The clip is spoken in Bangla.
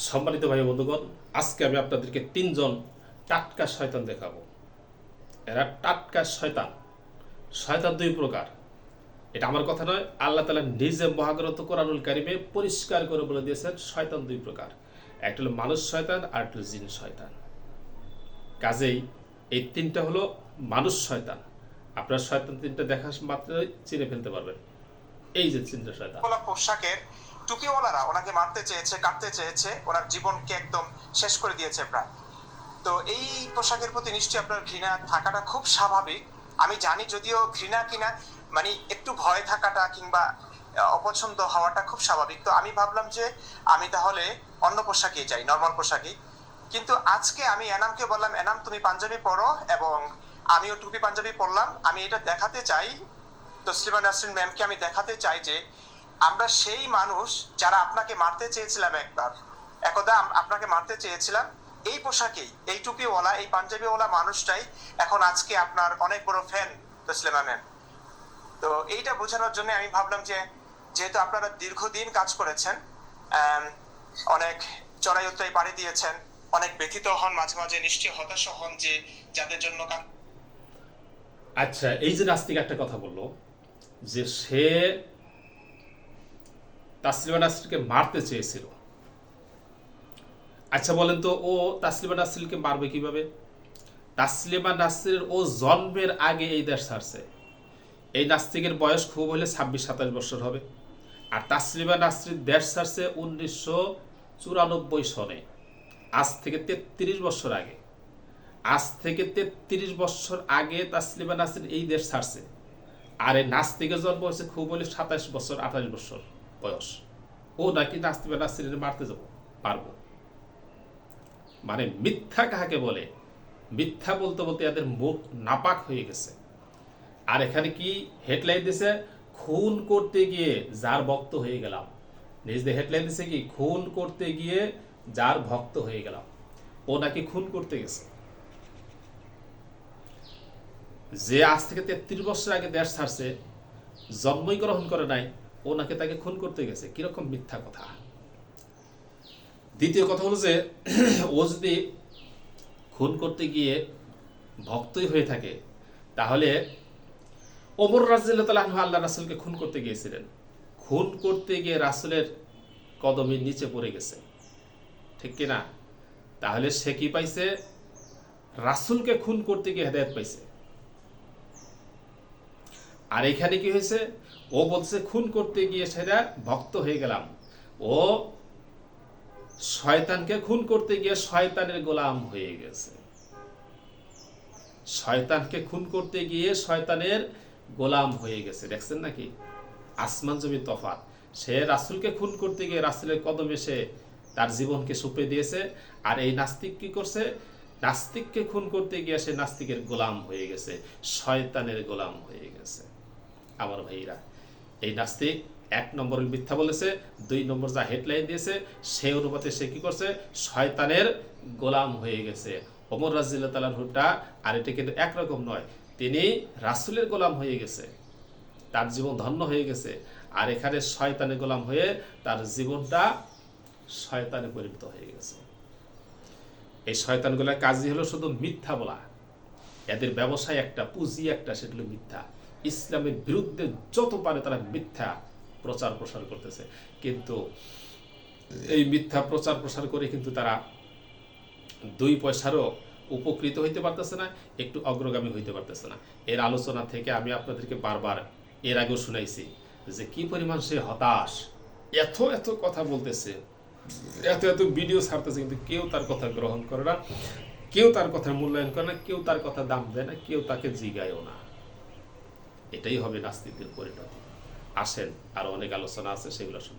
সম্মানিত ভাই বন্ধুগণ, আজকে আমি আপনাদেরকে তিনজন টাটকা শয়তান দেখাবো। এরা টাটকা শয়তান। শয়তান দুই প্রকার। এটা আমার কথা নয়, আল্লাহ তাআলা নিজে মহাগ্রন্থ কোরআনুল কারিমে পরিষ্কার করে বলে দিয়েছেন শয়তান দুই প্রকার। একটা হলো মানুষ শয়তান আর একটা হলো জিন শয়তান। কাজেই এই তিনটা হলো মানুষ শয়তান। আপনার শয়তান তিনটা দেখা মাত্রই চিনে ফেলতে পারবেন। এই যে তিনটা শয়তান। পোশাকের টুপিওয়ালারা ওনাকে মারতে চেয়েছে, কাটতে চেয়েছে, ওনার জীবনকে একদম শেষ করে দিয়েছে প্রায়। তো এই পোশাকের প্রতি নিশ্চয়ই আপনার ঘৃণা থাকাটা খুব স্বাভাবিক। আমি জানি, যদিও ঘৃণা কিনা মানে একটু ভয় থাকাটা কিংবা অপছন্দ হওয়াটা খুব স্বাভাবিক। তো আমি ভাবলাম যে আমি তাহলে অন্য পোশাকেই যাই, নর্মাল পোশাকেই। কিন্তু আজকে আমি এনামকে বললাম, এনাম তুমি পাঞ্জাবি পরো, এবং আমিও টুপি পাঞ্জাবি পরলাম। আমি এটা দেখাতে চাই, তসলিমা নাসরিন ম্যামকে আমি দেখাতে চাই যে আমরা সেই মানুষ যারা আপনাকে মারতে চেয়েছিলাম, একদা আপনাকে মারতে চেয়েছিলাম। এই পোশাকেই, এই টুপিওয়ালা, এই পাঞ্জাবিওয়ালা মানুষটাই এখন আজকে আপনার অনেক বড় ফ্যান, তসলিমা ম্যাম। তো এইটা বোঝানোর জন্য আমি ভাবলাম যে যেহেতু আপনারা দীর্ঘদিন কাজ করেছেন, অনেক চড়াই উতরাই পাড়ি দিয়েছেন, অনেক ব্যথিত হন, মাঝে মাঝে নিশ্চয়ই হতাশ হন যে যাদের জন্য আচ্ছা, এই যে নাস্তিক একটা কথা বললো যে সে তাসলিমা নাসরিনকে মারতে চেয়েছিল। আচ্ছা বলেন তো, ও তাসলিমা নাসরিনকে মারবে কিভাবে? তাসলিমা নাসরিন ও জন্মের আগে এই দেশ ছাড়ছে। এই নাস্তিকের বয়স খুব হলে 26-27 বছর হবে। আর তাসলিমা নাসরিন দেশ ছাড়ছে 1994 সনে, আজ থেকে 33 বছর আগে। আজ থেকে 33 বছর আগে তাসলিমা নাসরিন এই দেশ ছাড়ছে। আর এই নাস্তিকের জন্ম হয়েছে খুব হলে 27 বছর 28 বছর বয়স। ও নাকি নাস্তিবা নাসরিন মারতে যাবো পারবো। মানে মিথ্যা কাহাকে বলে? মিথ্যা বলতে বলতে এদের মুখ নাপাক হয়ে গেছে। আর এখানে কি হেডলাইন দিছে? খুন করতে গিয়ে যার ভক্ত হয়ে গেলাম। নিজে হেডলাইন দিছে কি? খুন করতে গিয়ে যার ভক্ত হয়ে গেলাম। ও নাকি খুন করতে গেছে। যে আজ থেকে 33 বছর আগে দেশ ছাড়ছে, জন্মই গ্রহণ করে নাই, ও নাকি তাকে খুন করতে গেছে। কিরকম মিথ্যা কথা! দ্বিতীয় কথা হলো যে ও যদি খুন করতে গিয়ে ভক্তই হয়ে থাকে, তাহলে ওমর রাদিয়াল্লাহু তাআলা আনহু আল্লাহ রাসূলকে খুন করতে গিয়েছিলেন। খুন করতে গিয়ে রাসূলের কদমের নিচে পড়ে গেছে, ঠিক কিনা? তাহলে সে কি পাইছে? রাসূলকে খুন করতে গিয়ে হেদায়েত পাইছে। আর এখানে কি হয়েছে? ও বলছে খুন করতে গিয়ে সেটা ভক্ত হয়ে গেলাম। ও শয়তানকে খুন করতে গিয়ে শয়তানের গোলাম হয়ে গেছে। শয়তানকে খুন করতে গিয়ে শয়তানের গোলাম হয়ে গেছে। দেখছেন নাকি আসমান জমির তফাৎ? সে রাসূলকে খুন করতে গিয়ে রাসূলের কদমে সে তার জীবনকে সঁপে দিয়েছে। আর এই নাস্তিক কি করছে? নাস্তিককে খুন করতে গিয়ে সে নাস্তিকের গোলাম হয়ে গেছে, শয়তানের গোলাম হয়ে গেছে। আমার ভাইরা, এই নাস্তিক 1 নম্বর মিথ্যা বলেছে, 2 নম্বর যা হেডলাইন দিয়েছে সেই অনুপাতে সে কি করছে? শয়তানের গোলাম হয়ে গেছে। ওমর রাদিয়াল্লাহু তাআলা আনহুটা আর এটা কিন্তু একরকম নয়, তিনি রাসূলের গোলাম হয়ে গেছে, তার জীবন ধন্য হয়ে গেছে। আর এখানে শয়তানের গোলাম হয়ে তার জীবনটা শয়তানে পরিণত হয়ে গেছে। এই শয়তানগুলোর কাজই হলো শুধু মিথ্যা বলা। এদের ব্যবসায় একটা, পুঁজি একটা, সেটা হলো মিথ্যা। ইসলামের বিরুদ্ধে যত পারে তারা মিথ্যা প্রচার প্রসার করতেছে। কিন্তু এই মিথ্যা প্রচার প্রসার করে কিন্তু তারা 2 পয়সারও উপকৃত হইতে পারতেছে না, একটু অগ্রগামী হইতে পারতেছে না। এর আলোচনা থেকে আমি আপনাদেরকে বারবার এর আগেও শুনাইছি যে কি পরিমাণ সে হতাশ। এত এত কথা বলতেছে, এত এত ভিডিও ছাড়তেছে, কিন্তু কেউ তার কথা গ্রহণ করে না, কেউ তার কথা মূল্যায়ন করে না, কেউ তার কথা দাম দেয় না, কেউ তাকে জিগায়ও না। এটাই হবে নাস্তিকদের পরিণতি। আসেন, আরো অনেক আলোচনা আছে, সেগুলো শুনতে।